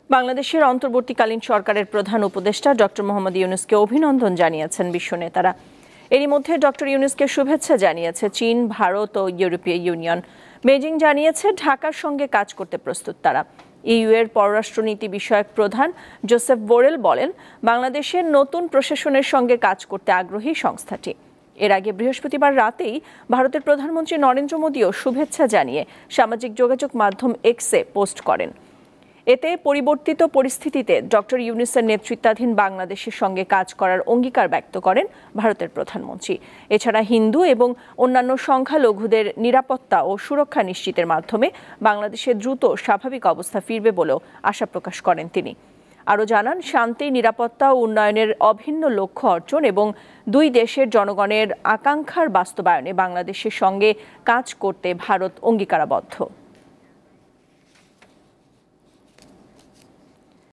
বাংলাদেশের অন্তর্বর্তীকালীন সরকারের প্রধান উপদেষ্টা ডক্টর মোহাম্মদ ইউনূসকে অভিনন্দন জানিয়েছেন বিশ্ব নেতারা। এরই মধ্যে ডক্টর ইউনূসকে শুভেচ্ছা জানিয়েছে চীন, ভারত ও ইউরোপীয় ইউনিয়ন। বেজিং জানিয়েছে ঢাকার সঙ্গে কাজ করতে প্রস্তুত তারা। ইইউ এর পররাষ্ট্রনীতি বিষয়ক প্রধান জোসেফ বোরেল বলেন, বাংলাদেশের নতুন প্রশাসনের সঙ্গে কাজ করতে আগ্রহী সংস্থাটি। এর আগে বৃহস্পতিবার রাতেই ভারতের প্রধানমন্ত্রী নরেন্দ্র মোদীও শুভেচ্ছা জানিয়ে সামাজিক যোগাযোগ মাধ্যম এক্সে পোস্ট করেন। এতে পরিবর্তিত পরিস্থিতিতে ডক্টর ইউনূসের নেতৃত্বাধীন বাংলাদেশের সঙ্গে কাজ করার অঙ্গীকার ব্যক্ত করেন ভারতের প্রধানমন্ত্রী। এছাড়া হিন্দু এবং অন্যান্য সংখ্যালঘুদের নিরাপত্তা ও সুরক্ষা নিশ্চিতের মাধ্যমে বাংলাদেশে দ্রুত স্বাভাবিক অবস্থা ফিরবে বলেও আশা প্রকাশ করেন তিনি। আরও জানান, শান্তি, নিরাপত্তা ও উন্নয়নের অভিন্ন লক্ষ্য অর্জন এবং দুই দেশের জনগণের আকাঙ্ক্ষার বাস্তবায়নে বাংলাদেশের সঙ্গে কাজ করতে ভারত অঙ্গীকারাবদ্ধ।